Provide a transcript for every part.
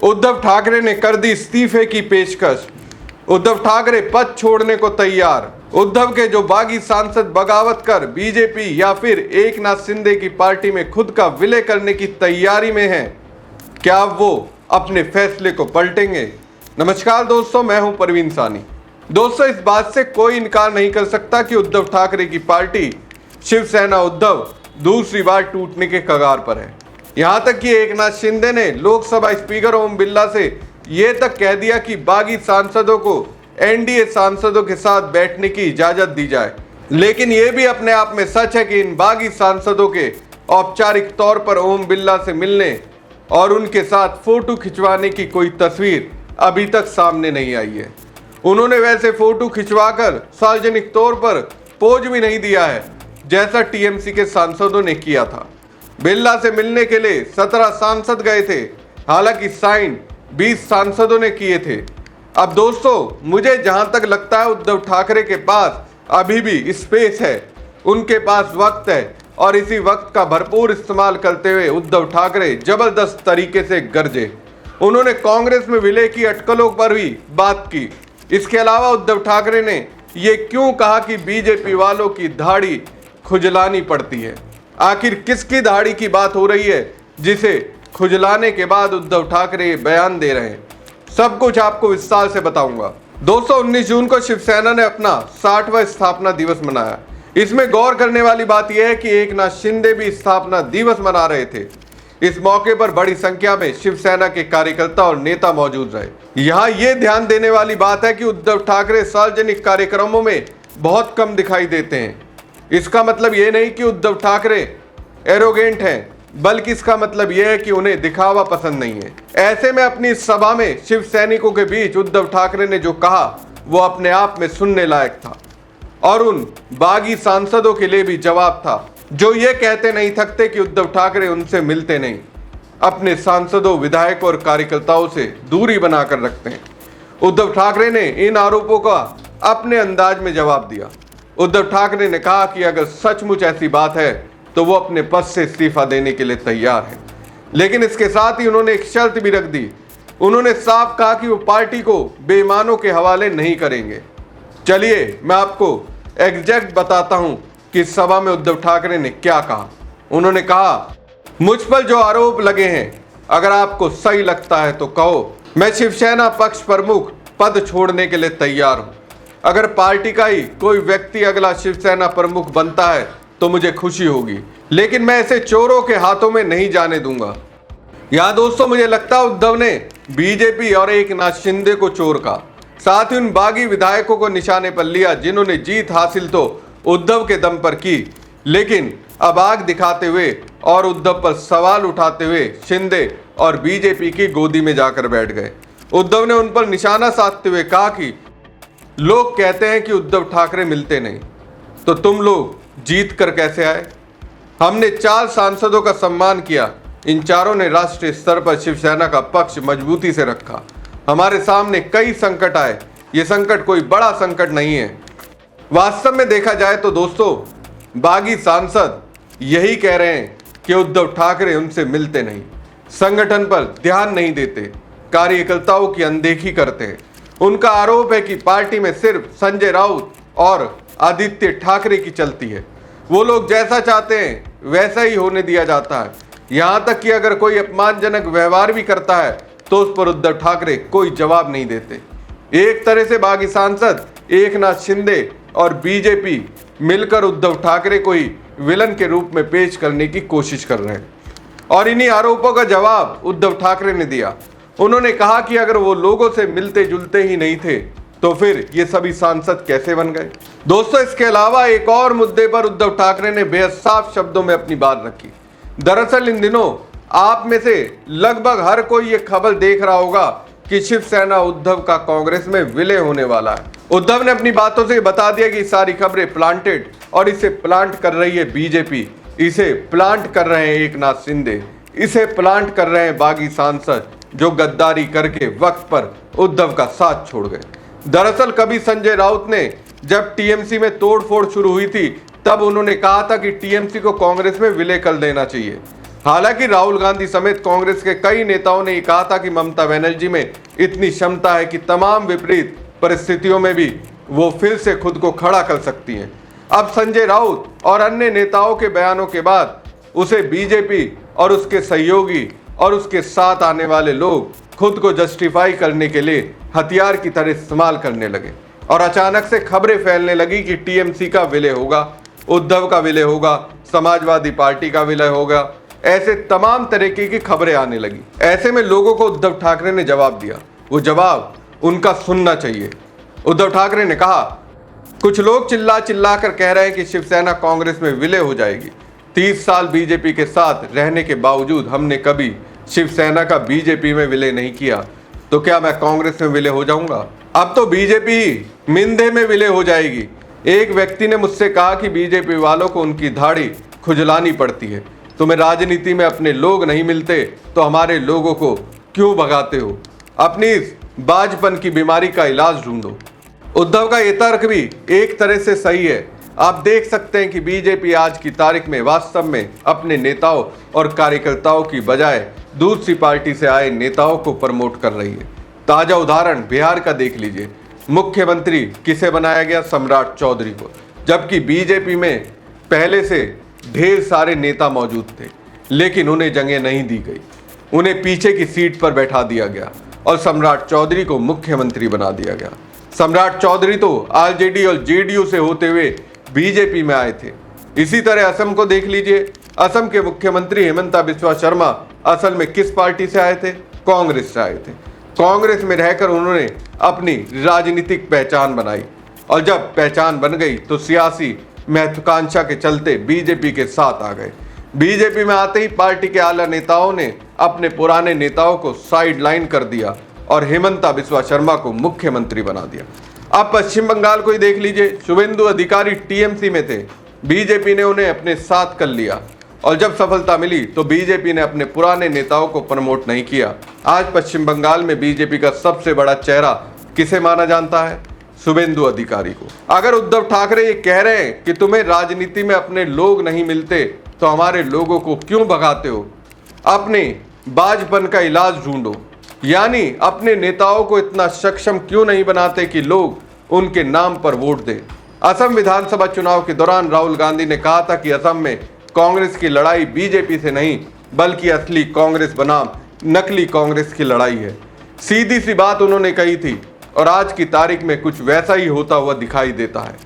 उद्धव ठाकरे ने कर दी इस्तीफे की पेशकश। उद्धव ठाकरे पद छोड़ने को तैयार। उद्धव के जो बागी सांसद बगावत कर बीजेपी या फिर एकनाथ शिंदे की पार्टी में खुद का विलय करने की तैयारी में हैं, क्या वो अपने फैसले को पलटेंगे? नमस्कार दोस्तों, मैं हूं परवीन सानी। दोस्तों, इस बात से कोई इनकार नहीं कर सकता कि उद्धव ठाकरे की पार्टी शिवसेना उद्धव दूसरी बार टूटने के कगार पर है। यहां तक कि एकनाथ शिंदे ने लोकसभा स्पीकर ओम बिरला से यह तक कह दिया कि बागी सांसदों को एनडीए सांसदों के साथ बैठने की इजाजत दी जाए। लेकिन यह भी अपने आप में सच है कि इन बागी सांसदों के औपचारिक तौर पर ओम बिरला से मिलने और उनके साथ फोटो खिंचवाने की कोई तस्वीर अभी तक सामने नहीं आई है। उन्होंने वैसे फोटो खिंचवाकर सार्वजनिक तौर पर पोज भी नहीं दिया है, जैसा टीएमसी के सांसदों ने किया था। बिरला से मिलने के लिए 17 सांसद गए थे, हालांकि साइन 20 सांसदों ने किए थे। अब दोस्तों, मुझे जहां तक लगता है उद्धव ठाकरे के पास अभी भी स्पेस है, उनके पास वक्त है और इसी वक्त का भरपूर इस्तेमाल करते हुए उद्धव ठाकरे जबरदस्त तरीके से गरजे। उन्होंने कांग्रेस में विलय की अटकलों पर भी बात की। इसके अलावा उद्धव ठाकरे ने ये क्यों कहा कि बीजेपी वालों की दाढ़ी खुजलानी पड़ती है। आखिर किसकी दाढ़ी की बात हो रही है जिसे खुजलाने के बाद उद्धव ठाकरे बयान दे रहे हैं? सब कुछ आपको विस्तार से बताऊंगा। दोस्तों, 19 जून को शिवसेना ने अपना 60वां स्थापना दिवस मनाया। इसमें गौर करने वाली बात यह है कि एकनाथ शिंदे भी स्थापना दिवस मना रहे थे। इस मौके पर बड़ी संख्या में शिवसेना के कार्यकर्ता और नेता मौजूद रहे। यहाँ ये ध्यान देने वाली बात है कि उद्धव ठाकरे सार्वजनिक कार्यक्रमों में बहुत कम दिखाई देते हैं। इसका मतलब ये नहीं कि उद्धव ठाकरे एरोगेंट हैं, बल्कि इसका मतलब यह है कि उन्हें दिखावा पसंद नहीं है। ऐसे में अपनी इस सभा में शिव सैनिकों के बीच उद्धव ठाकरे ने जो कहा वो अपने आप में सुनने लायक था और उन बागी सांसदों के लिए भी जवाब था जो ये कहते नहीं थकते कि उद्धव ठाकरे उनसे मिलते नहीं, अपने सांसदों, विधायकों और कार्यकर्ताओं से दूरी बनाकर रखते हैं। उद्धव ठाकरे ने इन आरोपों का अपने अंदाज में जवाब दिया। उद्धव ठाकरे ने कहा कि अगर सचमुच ऐसी बात है तो वो अपने पद से इस्तीफा देने के लिए तैयार है। लेकिन इसके साथ ही उन्होंने एक शर्त भी रख दी। उन्होंने साफ कहा कि वो पार्टी को बेईमानों के हवाले नहीं करेंगे। चलिए मैं आपको एग्जैक्ट बताता हूं कि इस सभा में उद्धव ठाकरे ने क्या कहा। उन्होंने कहा, मुझ पर जो आरोप लगे हैं, अगर आपको सही लगता है तो कहो। मैं शिवसेना पक्ष प्रमुख पद छोड़ने के लिए तैयार हूं। अगर पार्टी का ही कोई व्यक्ति अगला शिवसेना प्रमुख बनता है तो मुझे खुशी होगी, लेकिन मैं ऐसे चोरों के हाथों में नहीं जाने दूंगा। यहाँ दोस्तों, मुझे लगता है उद्धव ने बीजेपी और एकनाथ शिंदे को चोर कहा, साथ ही उन बागी विधायकों को निशाने पर लिया जिन्होंने जीत हासिल तो उद्धव के दम पर की, लेकिन अब आग दिखाते हुए और उद्धव पर सवाल उठाते हुए शिंदे और बीजेपी की गोदी में जाकर बैठ गए। उद्धव ने उन पर निशाना साधते हुए कहा कि लोग कहते हैं कि उद्धव ठाकरे मिलते नहीं, तो तुम लोग जीत कर कैसे आए? हमने 4 सांसदों का सम्मान किया। इन चारों ने राष्ट्रीय स्तर पर शिवसेना का पक्ष मजबूती से रखा। हमारे सामने कई संकट आए, ये संकट कोई बड़ा संकट नहीं है। वास्तव में देखा जाए तो दोस्तों, बागी सांसद यही कह रहे हैं कि उद्धव ठाकरे उनसे मिलते नहीं, संगठन पर ध्यान नहीं देते, कार्यकर्ताओं की अनदेखी करते हैं। उनका आरोप है कि पार्टी में सिर्फ संजय राउत और आदित्य ठाकरे की चलती है। वो लोग जैसा चाहते हैं वैसा ही होने दिया जाता है। यहाँ तक कि अगर कोई अपमानजनक व्यवहार भी करता है तो उस पर उद्धव ठाकरे कोई जवाब नहीं देते। एक तरह से बागी सांसद एकनाथ शिंदे और बीजेपी मिलकर उद्धव ठाकरे को ही विलन के रूप में पेश करने की कोशिश कर रहे हैं और इन्हीं आरोपों का जवाब उद्धव ठाकरे ने दिया। उन्होंने कहा कि अगर वो लोगों से मिलते जुलते ही नहीं थे तो फिर ये सभी सांसद कैसे बन गए? दोस्तों, इसके अलावा एक और मुद्दे पर उद्धव ठाकरे ने बेहद साफ शब्दों में अपनी बात रखी। दरअसल इन दिनों आप में से लगभग हर कोई ये खबर देख रहा होगा कि शिवसेना उद्धव का कांग्रेस में विलय होने वाला है। उद्धव ने अपनी बातों से बता दिया कि सारी खबरें प्लांटेड और इसे प्लांट कर रही है बीजेपी, इसे प्लांट कर रहे हैं एकनाथ शिंदे, इसे प्लांट कर रहे हैं बागी सांसद जो गद्दारी करके वक्त पर उद्धव का साथ छोड़ गए। दरअसल कभी संजय राउत ने जब टीएमसी में तोड़फोड़ शुरू हुई थी तब उन्होंने कहा था कि टीएमसी को कांग्रेस में विलय कर देना चाहिए। हालांकि राहुल गांधी समेत कांग्रेस के कई नेताओं ने कहा था कि ममता बनर्जी में इतनी क्षमता है कि तमाम विपरीत परिस्थितियों में भी वो फिर से खुद को खड़ा कर सकती हैं। अब संजय राउत और अन्य नेताओं के बयानों के बाद उसे बीजेपी और उसके सहयोगी और उसके साथ आने वाले लोग खुद को जस्टिफाई करने के लिए हथियार की तरह इस्तेमाल करने लगे और अचानक से खबरें फैलने लगी कि टीएमसी का विलय होगा, उद्धव का विलय होगा, समाजवादी पार्टी का विलय होगा। ऐसे तमाम तरीके की खबरें आने लगी। ऐसे में लोगों को उद्धव ठाकरे ने जवाब दिया। वो जवाब उनका सुनना चाहिए। उद्धव ठाकरे ने कहा, कुछ लोग चिल्ला चिल्ला कर कह रहे हैं कि शिवसेना कांग्रेस में विलय हो जाएगी। 30 साल बीजेपी के साथ रहने के बावजूद हमने कभी शिवसेना का बीजेपी में विलय नहीं किया, तो क्या मैं कांग्रेस में विलय हो जाऊंगा? अब तो बीजेपी ही मिंधे में विलय हो जाएगी। एक व्यक्ति ने मुझसे कहा कि बीजेपी वालों को उनकी दाढ़ी खुजलानी पड़ती है। तुम्हें राजनीति में अपने लोग नहीं मिलते तो हमारे लोगों को क्यों भगाते हो? अपनी इस बाजपन की बीमारी का इलाज ढूंढो। उद्धव का ये तर्क भी एक तरह से सही है। आप देख सकते हैं कि बीजेपी आज की तारीख में वास्तव में अपने नेताओं और कार्यकर्ताओं की बजाय दूसरी पार्टी से आए नेताओं को प्रमोट कर रही है। ताजा उदाहरण बिहार का देख लीजिए। मुख्यमंत्री किसे बनाया गया? सम्राट चौधरी को, जबकि बीजेपी में पहले से ढेर सारे नेता मौजूद थे, लेकिन उन्हें जगह नहीं दी गई। उन्हें पीछे की सीट पर बैठा दिया गया और सम्राट चौधरी को मुख्यमंत्री बना दिया गया। सम्राट चौधरी तो आरजेडी और जेडीयू से होते हुए बीजेपी में आए थे। इसी तरह असम को देख लीजिए। असम के मुख्यमंत्री हेमंता बिस्वा शर्मा असल में किस पार्टी से आए थे? कांग्रेस से आए थे। कांग्रेस में रहकर उन्होंने अपनी राजनीतिक पहचान बनाई और जब पहचान बन गई तो सियासी महत्वाकांक्षा के चलते बीजेपी के साथ आ गए। बीजेपी में आते ही पार्टी के आला नेताओं ने अपने पुराने नेताओं को साइड लाइन कर दिया और हेमंता बिस्वा शर्मा को मुख्यमंत्री बना दिया। अब पश्चिम बंगाल को ही देख लीजिए। शुभेंदु अधिकारी टीएमसी में थे, बीजेपी ने उन्हें अपने साथ कर लिया और जब सफलता मिली तो बीजेपी ने अपने पुराने नेताओं को प्रमोट नहीं किया। आज पश्चिम बंगाल में बीजेपी का सबसे बड़ा चेहरा किसे माना जाता है? शुभेंदु अधिकारी को। अगर उद्धव ठाकरे ये कह रहे हैं कि तुम्हें राजनीति में अपने लोग नहीं मिलते तो हमारे लोगों को क्यों भगाते हो, अपने बाजपन का इलाज ढूंढो। यानी अपने नेताओं को इतना सक्षम क्यों नहीं बनाते कि लोग उनके नाम पर वोट दें। असम विधानसभा चुनाव के दौरान राहुल गांधी ने कहा था कि असम में कांग्रेस की लड़ाई बीजेपी से नहीं बल्कि असली कांग्रेस बनाम नकली कांग्रेस की लड़ाई है। सीधी सी बात उन्होंने कही थी और आज की तारीख में कुछ वैसा ही होता हुआ दिखाई देता है।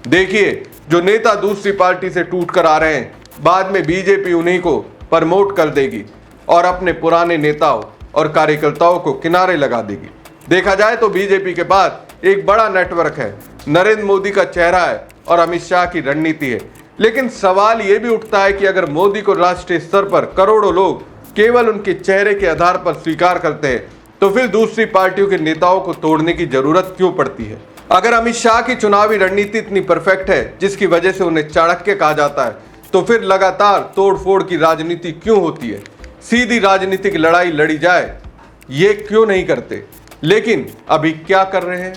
देखिए, जो नेता दूसरी पार्टी से टूट कर आ रहे हैं, बाद में बीजेपी उन्हीं को प्रमोट कर देगी और अपने पुराने नेताओं और कार्यकर्ताओं को किनारे लगा देगी। देखा जाए तो बीजेपी के पास एक बड़ा नेटवर्क है, नरेंद्र मोदी का चेहरा है और अमित शाह की रणनीति है। लेकिन सवाल ये भी उठता है कि अगर मोदी को राष्ट्रीय स्तर पर करोड़ों लोग केवल उनके चेहरे के आधार पर स्वीकार करते हैं तो फिर दूसरी पार्टियों के नेताओं को तोड़ने की जरूरत क्यों पड़ती है? अगर अमित शाह की चुनावी रणनीति इतनी परफेक्ट है जिसकी वजह से उन्हें चाणक्य कहा जाता है, तो फिर लगातार तोड़फोड़ की राजनीति क्यों होती है? सीधी राजनीतिक लड़ाई लड़ी जाए, ये क्यों नहीं करते? लेकिन अभी क्या कर रहे हैं?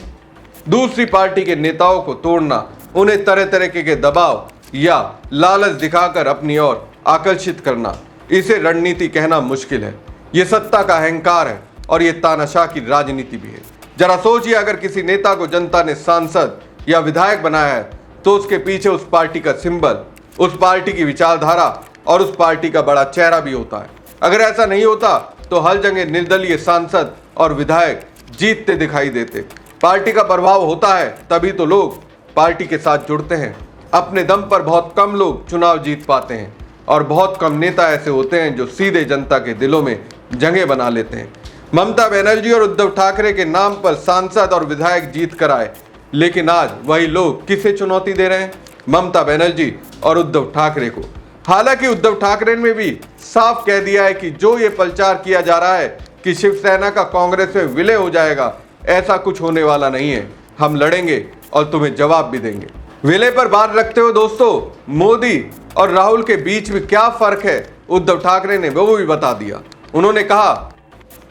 दूसरी पार्टी के नेताओं को तोड़ना, उन्हें तरह तरह के दबाव या लालच दिखाकर अपनी ओर आकर्षित करना, इसे रणनीति कहना मुश्किल है। ये सत्ता का अहंकार है और ये तानाशाह की राजनीति भी है। जरा सोचिए, अगर किसी नेता को जनता ने सांसद या विधायक बनाया है तो उसके पीछे उस पार्टी का सिंबल, उस पार्टी की विचारधारा और उस पार्टी का बड़ा चेहरा भी होता है। अगर ऐसा नहीं होता तो हर जगह निर्दलीय सांसद और विधायक जीतते दिखाई देते। पार्टी का प्रभाव होता है तभी तो लोग पार्टी के साथ जुड़ते हैं। अपने दम पर बहुत कम लोग चुनाव जीत पाते हैं और बहुत कम नेता ऐसे होते हैं जो सीधे जनता के दिलों में जगह बना लेते हैं। ममता बनर्जी और उद्धव ठाकरे के नाम पर सांसद और विधायक जीत कर आए, लेकिन आज वही लोग किसे चुनौती दे रहे हैं? ममता बनर्जी और उद्धव ठाकरे को। हालांकि उद्धव ठाकरे ने भी साफ कह दिया है कि जो ये प्रचार किया जा रहा है कि शिवसेना का कांग्रेस में विलय हो जाएगा, ऐसा कुछ होने वाला नहीं है। हम लड़ेंगे और तुम्हें जवाब भी देंगे। विलय पर बात रखते हुए दोस्तों, मोदी और राहुल के बीच में क्या फर्क है, उद्धव ठाकरे ने वो भी बता दिया। उन्होंने कहा,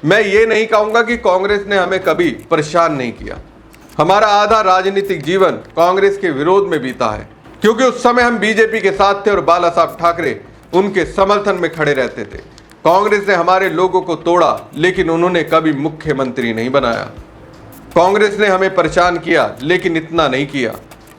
मैं ये नहीं कहूंगा कि कांग्रेस ने हमें कभी परेशान नहीं किया। हमारा आधा राजनीतिक जीवन कांग्रेस के विरोध में बीता है, क्योंकि उस समय हम बीजेपी के साथ थे और बाला साहब ठाकरे उनके समर्थन में खड़े रहते थे। कांग्रेस ने हमारे लोगों को तोड़ा, लेकिन उन्होंने कभी मुख्यमंत्री नहीं बनाया। कांग्रेस ने हमें परेशान किया, लेकिन इतना नहीं किया।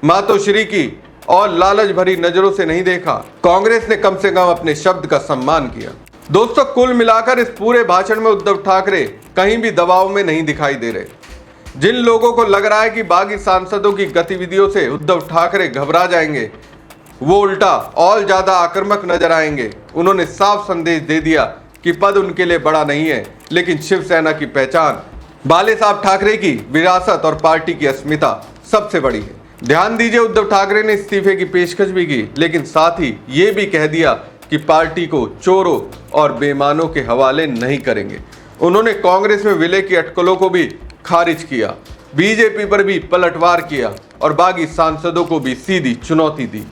मातोश्री की और लालच भरी नजरों से नहीं देखा। कांग्रेस ने कम से कम अपने शब्द का सम्मान किया। दोस्तों, कुल मिलाकर इस पूरे भाषण में उद्धव ठाकरे कहीं भी दबाव में नहीं दिखाई दे रहे। जिन लोगों को लग रहा है कि बागी सांसदों की गतिविधियों से उद्धव ठाकरे घबरा जाएंगे, वो उल्टा और ज्यादा आक्रामक नजर आएंगे। उन्होंने साफ संदेश दे दिया कि पद उनके लिए बड़ा नहीं है, लेकिन शिवसेना की पहचान, बाले साहब ठाकरे की विरासत और पार्टी की अस्मिता सबसे बड़ी है। ध्यान दीजिए, उद्धव ठाकरे ने इस्तीफे की पेशकश भी की, लेकिन साथ ही ये भी कह दिया कि पार्टी को चोरों और बेईमानों के हवाले नहीं करेंगे। उन्होंने कांग्रेस में विलय की अटकलों को भी खारिज किया, बीजेपी पर भी पलटवार किया और बागी सांसदों को भी सीधी चुनौती दी।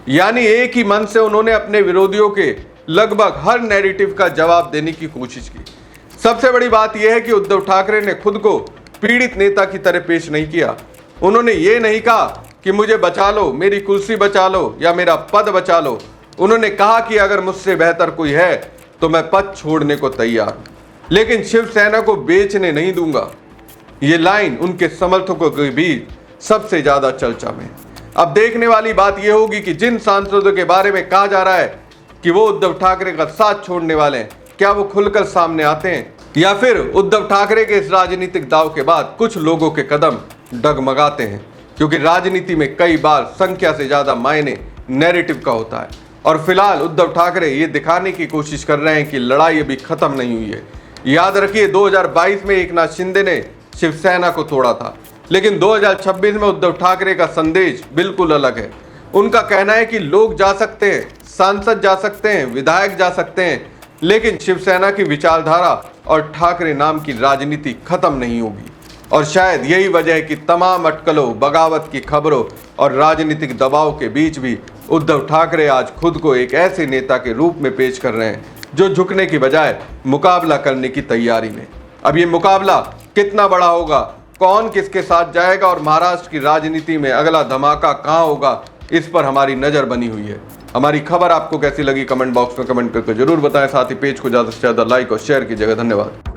यानी एक ही मन से उन्होंने अपने विरोधियों के लगभग हर नैरेटिव का जवाब देने की कोशिश की। सबसे बड़ी बात यह है कि उद्धव ठाकरे ने खुद को पीड़ित नेता की तरह पेश नहीं किया। उन्होंने ये नहीं कहा कि मुझे बचा लो, मेरी कुर्सी बचा लो या मेरा पद बचा लो। उन्होंने कहा कि अगर मुझसे बेहतर कोई है तो मैं पद छोड़ने को तैयार हूं, लेकिन शिवसेना को बेचने नहीं दूंगा। ये लाइन उनके समर्थकों के बीच सबसे ज्यादा चर्चा में। अब देखने वाली बात यह होगी कि जिन सांसदों के बारे में कहा जा रहा है कि वो उद्धव ठाकरे का साथ छोड़ने वाले हैं, क्या वो खुलकर सामने आते हैं या फिर उद्धव ठाकरे के इस राजनीतिक दाव के बाद कुछ लोगों के कदम डगमगाते हैं। क्योंकि राजनीति में कई बार संख्या से ज्यादा मायने नैरेटिव का होता है और फिलहाल उद्धव ठाकरे ये दिखाने की कोशिश कर रहे हैं कि लड़ाई अभी खत्म नहीं हुई है। याद रखिए, 2022 में एकनाथ शिंदे ने शिवसेना को तोड़ा था, लेकिन 2026 में उद्धव ठाकरे का संदेश बिल्कुल अलग है। उनका कहना है कि लोग जा सकते हैं, सांसद जा सकते हैं, विधायक जा सकते हैं, लेकिन शिवसेना की विचारधारा और ठाकरे नाम की राजनीति खत्म नहीं होगी। और शायद यही वजह है कि तमाम अटकलों, बगावत की खबरों और राजनीतिक दबाव के बीच भी उद्धव ठाकरे आज खुद को एक ऐसे नेता के रूप में पेश कर रहे हैं जो झुकने की बजाय मुकाबला करने की तैयारी में। अब ये मुकाबला कितना बड़ा होगा, कौन किसके साथ जाएगा और महाराष्ट्र की राजनीति में अगला धमाका कहां होगा, इस पर हमारी नजर बनी हुई है। हमारी खबर आपको कैसी लगी कमेंट बॉक्स में कमेंट करके जरूर बताएं। साथ ही पेज को ज्यादा से ज्यादा लाइक और शेयर कीजिएगा। धन्यवाद।